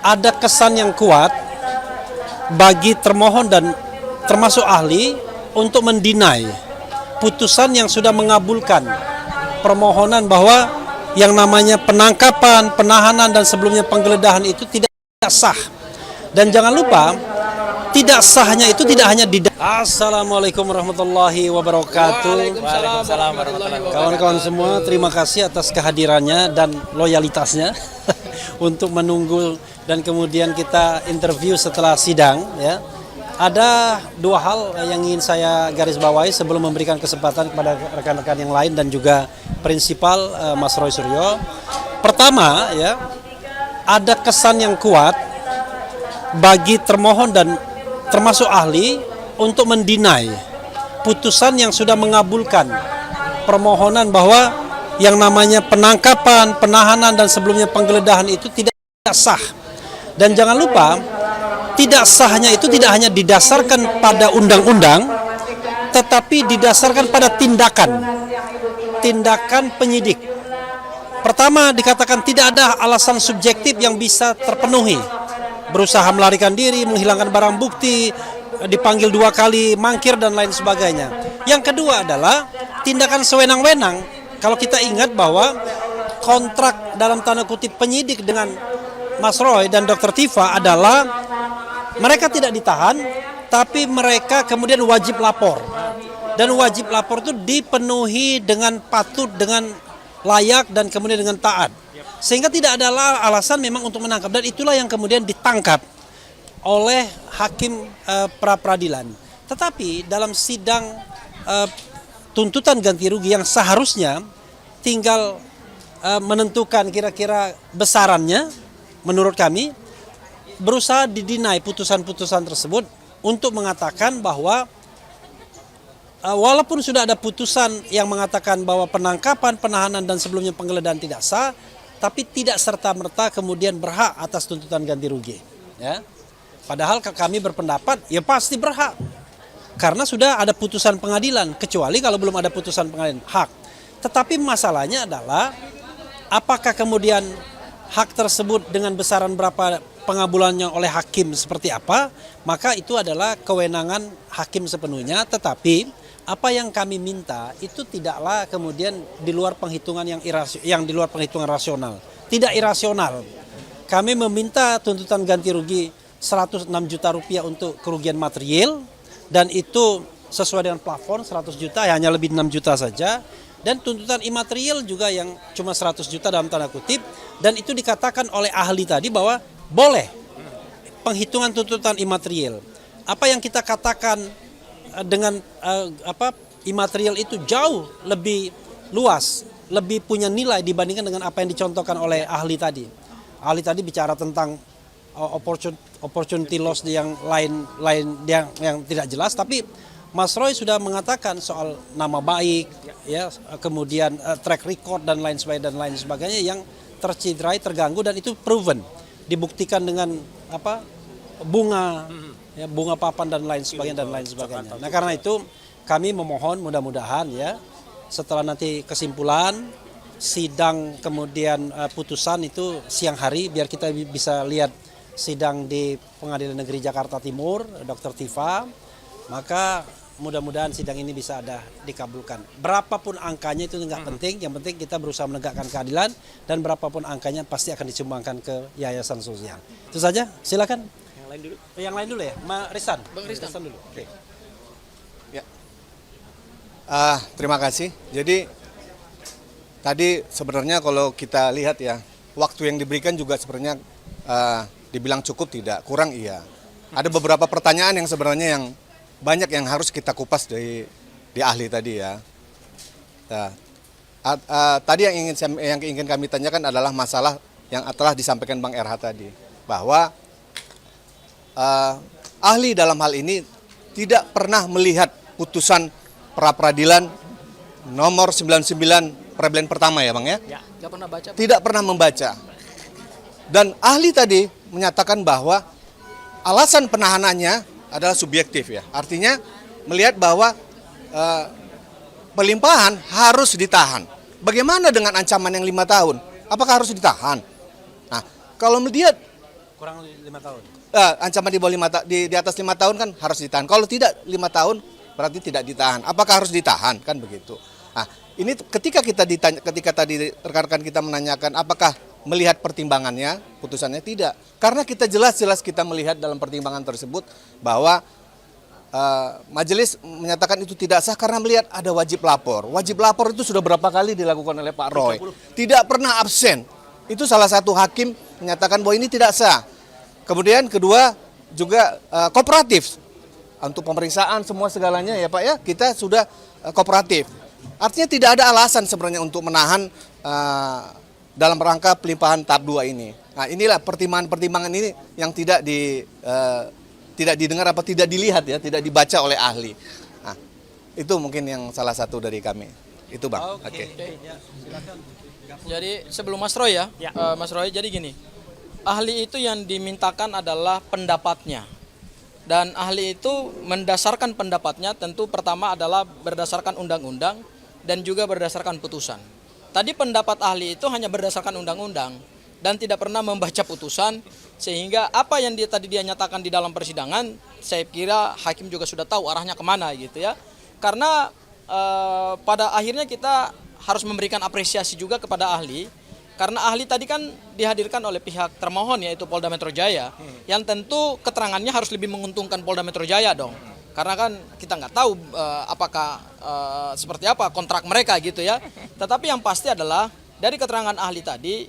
ada kesan yang kuat bagi termohon dan termasuk ahli untuk mendinai putusan yang sudah mengabulkan permohonan bahwa yang namanya penangkapan, penahanan dan sebelumnya penggeledahan itu tidak sah. Dan jangan lupa, tidak sahnya itu tidak hanya di Assalamualaikum warahmatullahi wabarakatuh. Waalaikumsalam warahmatullahi wabarakatuh. Kawan-kawan semua, terima kasih atas kehadirannya dan loyalitasnya untuk menunggu dan kemudian kita interview setelah sidang ya. Ada dua hal yang ingin saya garis bawahi sebelum memberikan kesempatan kepada rekan-rekan yang lain dan juga prinsipal Mas Roy Suryo. Pertama ya, ada kesan yang kuat bagi termohon dan termasuk ahli untuk mendinai putusan yang sudah mengabulkan permohonan bahwa yang namanya penangkapan, penahanan dan sebelumnya penggeledahan itu tidak sah. Dan jangan lupa, tidak sahnya itu tidak hanya didasarkan pada undang-undang, tetapi didasarkan pada tindakan penyidik. Pertama, dikatakan tidak ada alasan subjektif yang bisa terpenuhi. Berusaha melarikan diri, menghilangkan barang bukti, dipanggil 2 kali, mangkir dan lain sebagainya. Yang kedua adalah tindakan sewenang-wenang. Kalau kita ingat bahwa kontrak dalam tanda kutip penyidik dengan Mas Roy dan Dr. Tifa adalah mereka tidak ditahan, tapi mereka kemudian wajib lapor. Dan wajib lapor itu dipenuhi dengan patut, dengan layak, dan kemudian dengan taat. Sehingga tidak ada alasan memang untuk menangkap. Dan itulah yang kemudian ditangkap oleh hakim pra-peradilan. Tetapi dalam sidang tuntutan ganti rugi yang seharusnya tinggal menentukan kira-kira besarannya, menurut kami, berusaha didinai putusan-putusan tersebut untuk mengatakan bahwa walaupun sudah ada putusan yang mengatakan bahwa penangkapan, penahanan dan sebelumnya penggeledahan tidak sah, tapi tidak serta-merta kemudian berhak atas tuntutan ganti rugi. Ya. Padahal kami berpendapat ya pasti berhak karena sudah ada putusan pengadilan, kecuali kalau belum ada putusan pengadilan hak. Tetapi masalahnya adalah apakah kemudian hak tersebut dengan besaran berapa pengabulannya oleh hakim seperti apa, maka itu adalah kewenangan hakim sepenuhnya. Tetapi apa yang kami minta itu tidaklah kemudian di luar penghitungan yang di luar penghitungan rasional, tidak irasional. Kami meminta tuntutan ganti rugi 106 juta rupiah untuk kerugian material dan itu sesuai dengan plafon 100 juta, hanya lebih 6 juta saja. Dan tuntutan imaterial juga yang cuma 100 juta dalam tanda kutip, dan itu dikatakan oleh ahli tadi bahwa boleh penghitungan tuntutan imaterial. Apa yang kita katakan dengan imaterial itu jauh lebih luas, lebih punya nilai dibandingkan dengan apa yang dicontohkan oleh ahli tadi. Ahli tadi bicara tentang opportunity loss yang lain yang tidak jelas, tapi Mas Roy sudah mengatakan soal nama baik, ya, kemudian track record dan lain sebagainya yang tercederai, terganggu, dan itu proven, dibuktikan dengan bunga, ya, bunga papan dan lain sebagainya. Nah karena itu kami memohon mudah-mudahan ya setelah nanti kesimpulan sidang kemudian putusan itu siang hari biar kita bisa lihat sidang di Pengadilan Negeri Jakarta Timur, Dr. Tifa. Maka mudah-mudahan sidang ini bisa ada dikabulkan. Berapapun angkanya itu nggak penting, yang penting kita berusaha menegakkan keadilan dan berapapun angkanya pasti akan disumbangkan ke yayasan sosial. Itu saja, silakan. Yang lain dulu. Yang lain dulu ya, Risan. Bang Risan dulu. Oke. Ya. Terima kasih. Jadi tadi sebenarnya kalau kita lihat ya, waktu yang diberikan juga sebenarnya dibilang cukup tidak, kurang iya. Ada beberapa pertanyaan yang sebenarnya yang banyak yang harus kita kupas di ahli tadi ya. Nah, tadi yang ingin kami tanyakan adalah masalah yang telah disampaikan Bang RH tadi, bahwa ahli dalam hal ini tidak pernah melihat putusan pra-peradilan nomor 99 peradilan pertama ya Bang ya? Ya, nggak pernah baca. Tidak pernah membaca. Dan ahli tadi menyatakan bahwa alasan penahanannya adalah subjektif ya. Artinya melihat bahwa pelimpahan harus ditahan. Bagaimana dengan ancaman yang 5 tahun? Apakah harus ditahan? Nah, kalau melihat Kurang 5 tahun. Ancaman di bawah di atas 5 tahun kan harus ditahan. Kalau tidak 5 tahun berarti tidak ditahan. Apakah harus ditahan kan begitu? Nah, ini ketika kita ditanya, ketika tadi rekan-rekan kita menanyakan apakah melihat pertimbangannya, putusannya tidak. Karena kita jelas-jelas kita melihat dalam pertimbangan tersebut bahwa majelis menyatakan itu tidak sah karena melihat ada wajib lapor. Wajib lapor itu sudah berapa kali dilakukan oleh Pak Roy. Tidak pernah absen. Itu salah satu hakim menyatakan bahwa ini tidak sah. Kemudian kedua juga kooperatif. Untuk pemeriksaan semua segalanya ya Pak ya, kita sudah kooperatif. Artinya tidak ada alasan sebenarnya untuk menahan dalam rangka pelimpahan tahap 2 ini. Nah inilah pertimbangan-pertimbangan ini yang tidak didengar apa tidak dilihat ya, tidak dibaca oleh ahli. Nah, itu mungkin yang salah satu dari kami. Itu Bang. Oke. Ya, silakan. Jadi sebelum Mas Roy Mas Roy, jadi gini, ahli itu yang dimintakan adalah pendapatnya. Dan ahli itu mendasarkan pendapatnya tentu pertama adalah berdasarkan undang-undang dan juga berdasarkan putusan. Tadi pendapat ahli itu hanya berdasarkan undang-undang dan tidak pernah membaca putusan, sehingga apa yang tadi dia nyatakan di dalam persidangan, saya kira hakim juga sudah tahu arahnya kemana gitu ya. Karena pada akhirnya kita harus memberikan apresiasi juga kepada ahli, karena ahli tadi kan dihadirkan oleh pihak termohon yaitu Polda Metro Jaya, yang tentu keterangannya harus lebih menguntungkan Polda Metro Jaya dong. Karena kan kita nggak tahu apakah seperti apa kontrak mereka gitu ya. Tetapi yang pasti adalah dari keterangan ahli tadi,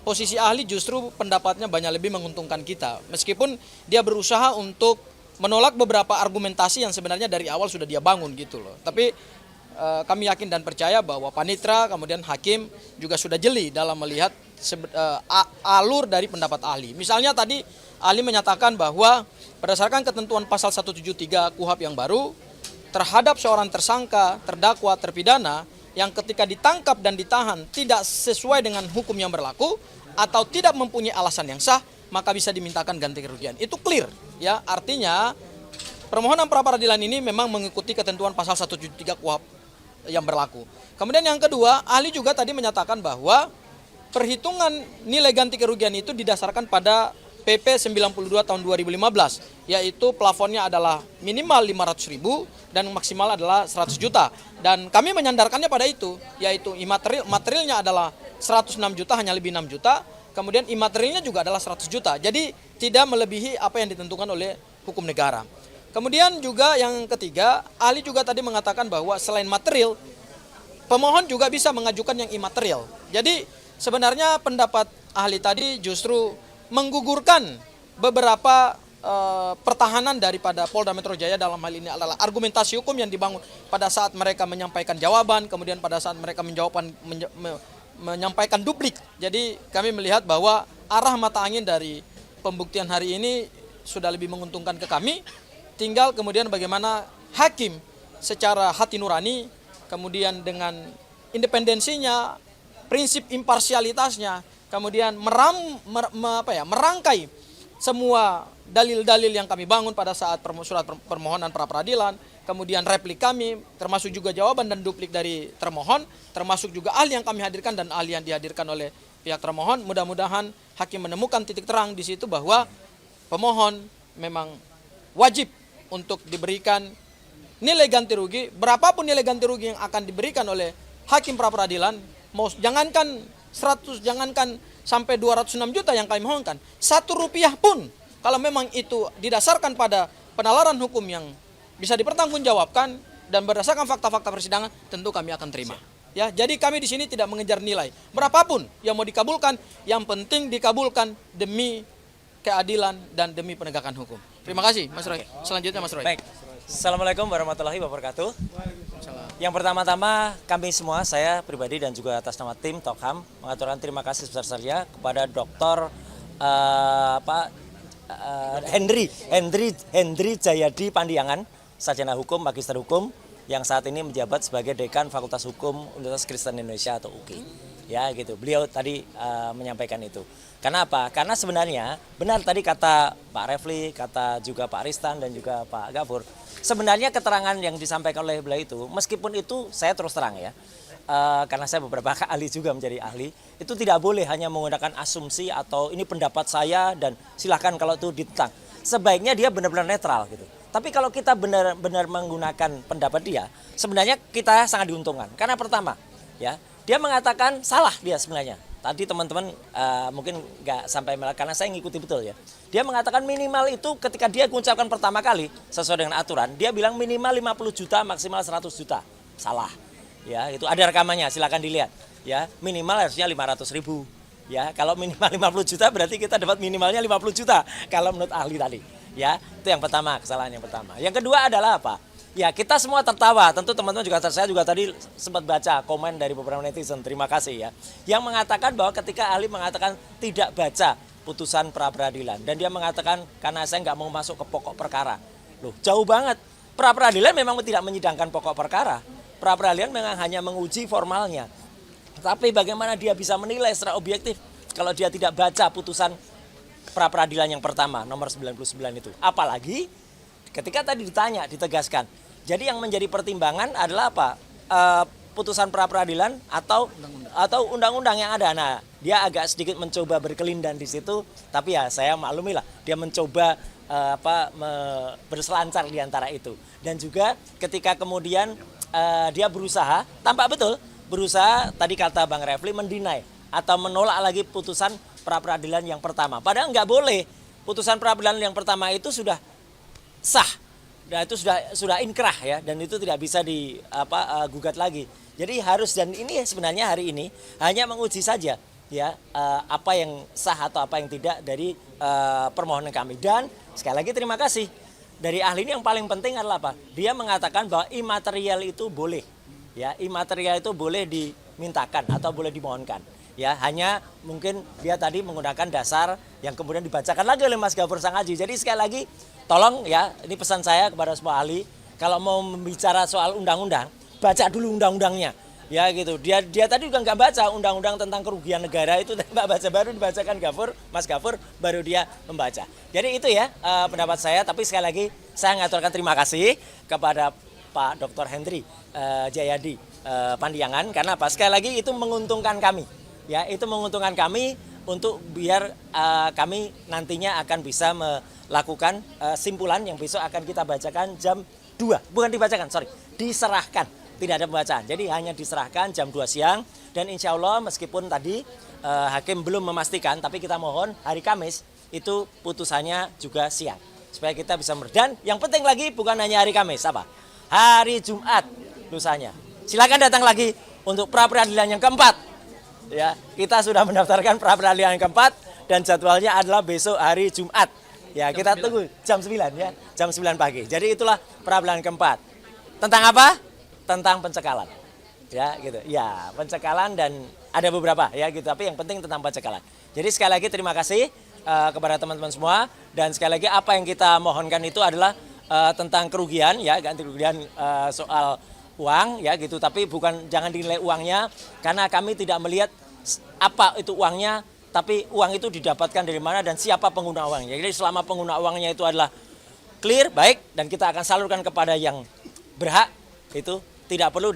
posisi ahli justru pendapatnya banyak lebih menguntungkan kita. Meskipun dia berusaha untuk menolak beberapa argumentasi yang sebenarnya dari awal sudah dia bangun gitu loh. Tapi kami yakin dan percaya bahwa panitra kemudian hakim juga sudah jeli dalam melihat alur dari pendapat ahli. Misalnya tadi ahli menyatakan bahwa berdasarkan ketentuan pasal 173 KUHP yang baru, terhadap seorang tersangka, terdakwa, terpidana yang ketika ditangkap dan ditahan tidak sesuai dengan hukum yang berlaku atau tidak mempunyai alasan yang sah, maka bisa dimintakan ganti kerugian. Itu clear ya, artinya permohonan pra peradilan ini memang mengikuti ketentuan pasal 173 KUHP yang berlaku. Kemudian yang kedua, ahli juga tadi menyatakan bahwa perhitungan nilai ganti kerugian itu didasarkan pada PP 92 tahun 2015, yaitu plafonnya adalah minimal 500.000 dan maksimal adalah 100 juta. Dan kami menyandarkannya pada itu, yaitu materialnya adalah 106 juta, hanya lebih 6 juta, kemudian imaterialnya juga adalah 100 juta. Jadi tidak melebihi apa yang ditentukan oleh hukum negara. Kemudian juga yang ketiga, ahli juga tadi mengatakan bahwa selain material, pemohon juga bisa mengajukan yang imaterial. Jadi sebenarnya pendapat ahli tadi justru menggugurkan beberapa pertahanan daripada Polda Metro Jaya. Dalam hal ini adalah argumentasi hukum yang dibangun pada saat mereka menyampaikan jawaban, kemudian pada saat mereka menyampaikan duplik. Jadi kami melihat bahwa arah mata angin dari pembuktian hari ini sudah lebih menguntungkan ke kami. Tinggal kemudian bagaimana hakim secara hati nurani, kemudian dengan independensinya, prinsip imparsialitasnya, kemudian merangkai semua dalil-dalil yang kami bangun pada saat surat permohonan pra peradilan, kemudian replik kami, termasuk juga jawaban dan duplik dari termohon, termasuk juga ahli yang kami hadirkan dan ahli yang dihadirkan oleh pihak termohon. Mudah-mudahan hakim menemukan titik terang di situ bahwa pemohon memang wajib untuk diberikan nilai ganti rugi, berapapun nilai ganti rugi yang akan diberikan oleh hakim pra peradilan, jangankan 100, jangankan sampai 206 juta yang kami mohonkan, 1 rupiah pun kalau memang itu didasarkan pada penalaran hukum yang bisa dipertanggungjawabkan dan berdasarkan fakta-fakta persidangan, tentu kami akan terima. Ya, jadi kami di sini tidak mengejar nilai berapapun yang mau dikabulkan, yang penting dikabulkan demi keadilan dan demi penegakan hukum. Terima kasih, Mas Roy. Selanjutnya, Mas Roy. Baik. Assalamualaikum warahmatullahi wabarakatuh. Yang pertama-tama kami semua, saya pribadi dan juga atas nama tim Tokham mengaturkan terima kasih sebesar-besarnya kepada Dr. Hendri Jayadi Pandiangan, sarjana hukum, magister hukum, yang saat ini menjabat sebagai Dekan Fakultas Hukum Universitas Kristen Indonesia atau UKI. Ya gitu, beliau tadi menyampaikan itu. Karena apa? Karena sebenarnya benar tadi kata Pak Refli, kata juga Pak Aristan dan juga Pak Gafur. Sebenarnya keterangan yang disampaikan oleh beliau itu, meskipun itu saya terus terang ya, karena saya beberapa kali juga menjadi ahli, itu tidak boleh hanya menggunakan asumsi atau ini pendapat saya dan silahkan kalau itu ditentang. Sebaiknya dia benar-benar netral gitu. Tapi kalau kita benar-benar menggunakan pendapat dia, sebenarnya kita sangat diuntungkan. Karena pertama, ya dia mengatakan salah dia sebenarnya. Tadi teman-teman mungkin nggak sampai karena saya ngikuti betul ya. Dia mengatakan minimal itu ketika dia mengucapkan pertama kali sesuai dengan aturan, dia bilang minimal 50 juta, maksimal 100 juta. Salah. Ya, itu ada rekamannya, silakan dilihat. Ya, minimal harusnya 500.000. Ya, kalau minimal 50 juta berarti kita dapat minimalnya 50 juta kalau menurut ahli tadi. Ya, itu yang pertama, kesalahan yang pertama. Yang kedua adalah apa? Ya, kita semua tertawa. Tentu teman-teman juga, saya juga tadi sempat baca komen dari beberapa netizen, terima kasih ya. Yang mengatakan bahwa ketika ahli mengatakan tidak baca putusan pra-peradilan. Dan dia mengatakan karena saya nggak mau masuk ke pokok perkara. Loh, jauh banget. Pra-peradilan memang tidak menyidangkan pokok perkara. Pra-peradilan memang hanya menguji formalnya. Tapi bagaimana dia bisa menilai secara objektif kalau dia tidak baca putusan pra-peradilan yang pertama, nomor 99 itu. Apalagi ketika tadi ditanya, ditegaskan. Jadi yang menjadi pertimbangan adalah apa? Putusan pra-peradilan atau undang-undang yang ada. Nah, dia agak sedikit mencoba berkelindan di situ, tapi ya saya maklumilah dia mencoba berselancar di antara itu. Dan juga ketika kemudian dia berusaha, tampak betul berusaha tadi kata Bang Refli mendinai atau menolak lagi putusan pra-peradilan yang pertama. Padahal nggak boleh. Putusan pra-peradilan yang pertama itu sudah sah. Dan itu sudah inkrah ya, dan itu tidak bisa digugat lagi. Jadi harus, dan ini sebenarnya hari ini hanya menguji saja ya apa yang sah atau apa yang tidak dari permohonan kami. Dan sekali lagi terima kasih dari ahli ini. Yang paling penting adalah apa? Dia mengatakan bahwa imaterial itu boleh. Ya, imaterial itu boleh dimintakan atau boleh dimohonkan. Ya, hanya mungkin dia tadi menggunakan dasar yang kemudian dibacakan lagi oleh Mas Gafur Sangaji. Jadi sekali lagi tolong ya, ini pesan saya kepada semua ahli, kalau mau membicara soal undang-undang, baca dulu undang-undangnya. Ya gitu. Dia tadi juga nggak baca undang-undang tentang kerugian negara itu, nggak baca, baru dibacakan Mas Gafur, baru dia membaca. Jadi itu ya pendapat saya. Tapi sekali lagi saya ngaturkan terima kasih kepada Pak Dr. Hendri Jayadi Pandiangan, karena apa? Sekali lagi itu menguntungkan kami. Ya, itu menguntungkan kami untuk biar kami nantinya akan bisa melakukan simpulan yang besok akan kita bacakan jam 2. Bukan dibacakan, diserahkan. Tidak ada pembacaan. Jadi hanya diserahkan jam 2 siang. Dan insya Allah meskipun tadi hakim belum memastikan, tapi kita mohon hari Kamis itu putusannya juga siang. Supaya kita bisa dan yang penting lagi bukan hanya hari Kamis, apa? Hari Jumat lusanya. Silakan datang lagi untuk pra-peradilan yang keempat. Ya, kita sudah mendaftarkan pra-peradilan yang keempat dan jadwalnya adalah besok hari Jumat. Ya, kita tunggu jam 9 ya, jam 9 pagi. Jadi itulah pra-peradilan keempat. Tentang apa? Tentang pencekalan. Ya, gitu. Ya, pencekalan dan ada beberapa ya gitu, tapi yang penting tentang pencekalan. Jadi sekali lagi terima kasih kepada teman-teman semua, dan sekali lagi apa yang kita mohonkan itu adalah tentang kerugian ya, ganti kerugian soal uang ya gitu, tapi jangan dinilai uangnya karena kami tidak melihat apa itu uangnya, tapi uang itu didapatkan dari mana dan siapa pengguna uangnya. Jadi selama pengguna uangnya itu adalah clear, baik, dan kita akan salurkan kepada yang berhak, itu tidak perlu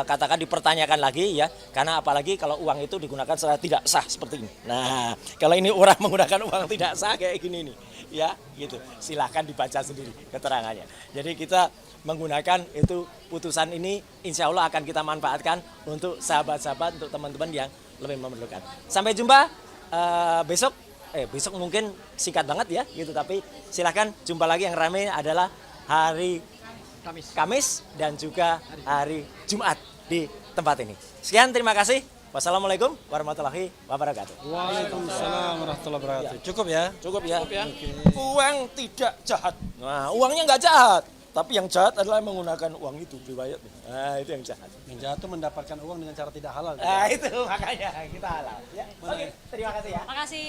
katakan dipertanyakan lagi ya, karena apalagi kalau uang itu digunakan secara tidak sah seperti ini. Nah, kalau ini orang menggunakan uang tidak sah kayak gini nih ya gitu, silahkan dibaca sendiri keterangannya. Jadi kita menggunakan itu putusan ini insya Allah akan kita manfaatkan untuk sahabat-sahabat, untuk teman-teman yang lebih memerlukan. Sampai jumpa besok mungkin singkat banget ya gitu, tapi silahkan jumpa lagi. Yang ramai adalah hari Kamis dan juga hari Jumat di tempat ini. Sekian, terima kasih. Wassalamualaikum warahmatullahi wabarakatuh. Waalaikumsalam warahmatullahi wabarakatuh. Cukup ya? Cukup ya. Okay. Uang tidak jahat. Nah, uangnya nggak jahat. Tapi yang jahat adalah menggunakan uang itu, riwayat. Nah, itu yang jahat. Yang jahat itu mendapatkan uang dengan cara tidak halal. Nah, itu makanya kita halal. Ya. Oke, terima kasih ya. Makasih.